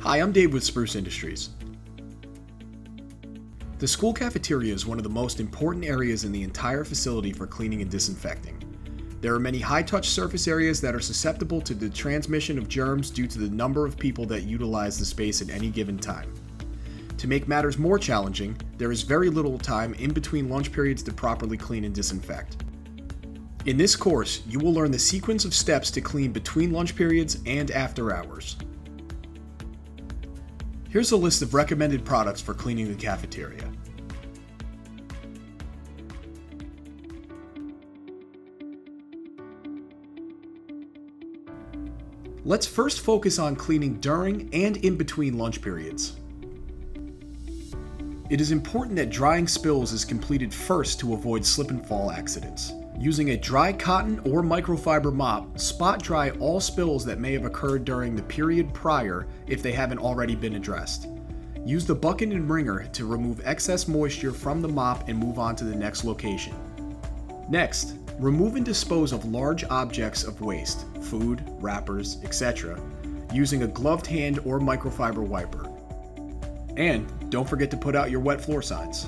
Hi, I'm Dave with Spruce Industries. The school cafeteria is one of the most important areas in the entire facility for cleaning and disinfecting. There are many high-touch surface areas that are susceptible to the transmission of germs due to the number of people that utilize the space at any given time. To make matters more challenging, there is very little time in between lunch periods to properly clean and disinfect. In this course, you will learn the sequence of steps to clean between lunch periods and after hours. Here's a list of recommended products for cleaning the cafeteria. Let's first focus on cleaning during and in between lunch periods. It is important that drying spills is completed first to avoid slip and fall accidents. Using a dry cotton or microfiber mop, spot dry all spills that may have occurred during the period prior if they haven't already been addressed. Use the bucket and wringer to remove excess moisture from the mop and move on to the next location. Next, remove and dispose of large objects of waste, food, wrappers, etc., using a gloved hand or microfiber wiper. And don't forget to put out your wet floor signs.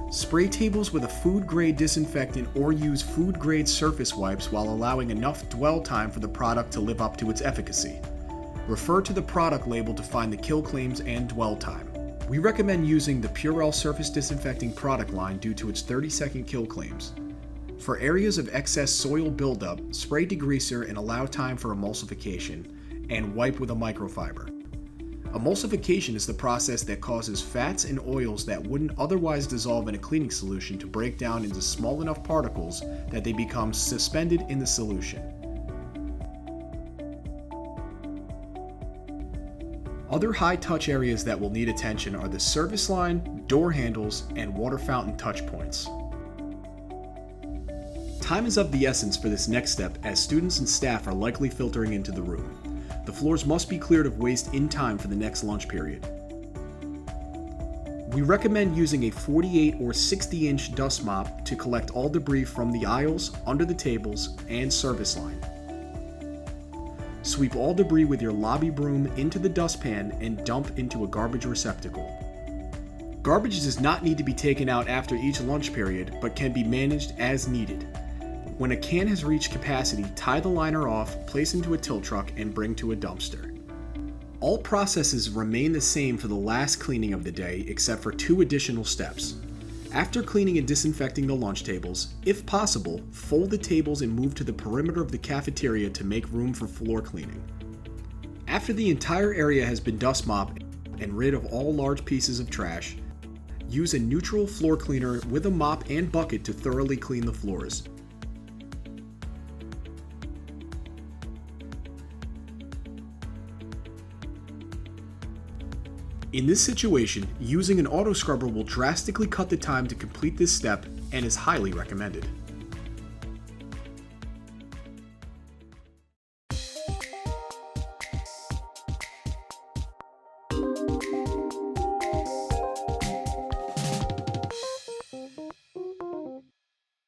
Spray tables with a food-grade disinfectant or use food-grade surface wipes while allowing enough dwell time for the product to live up to its efficacy. Refer to the product label to find the kill claims and dwell time. We recommend using the Purell Surface Disinfecting product line due to its 30-second kill claims. For areas of excess soil buildup, spray degreaser and allow time for emulsification, and wipe with a microfiber. Emulsification is the process that causes fats and oils that wouldn't otherwise dissolve in a cleaning solution to break down into small enough particles that they become suspended in the solution. Other high-touch areas that will need attention are the service line, door handles, and water fountain touch points. Time is of the essence for this next step as students and staff are likely filtering into the room. The floors must be cleared of waste in time for the next lunch period. We recommend using a 48 or 60-inch dust mop to collect all debris from the aisles, under the tables, and service line. Sweep all debris with your lobby broom into the dustpan and dump into a garbage receptacle. Garbage does not need to be taken out after each lunch period, but can be managed as needed. When a can has reached capacity, tie the liner off, place into a tilt truck, and bring to a dumpster. All processes remain the same for the last cleaning of the day except for 2 additional steps. After cleaning and disinfecting the lunch tables, if possible, fold the tables and move to the perimeter of the cafeteria to make room for floor cleaning. After the entire area has been dust mopped and rid of all large pieces of trash, use a neutral floor cleaner with a mop and bucket to thoroughly clean the floors. In this situation, using an auto scrubber will drastically cut the time to complete this step and is highly recommended.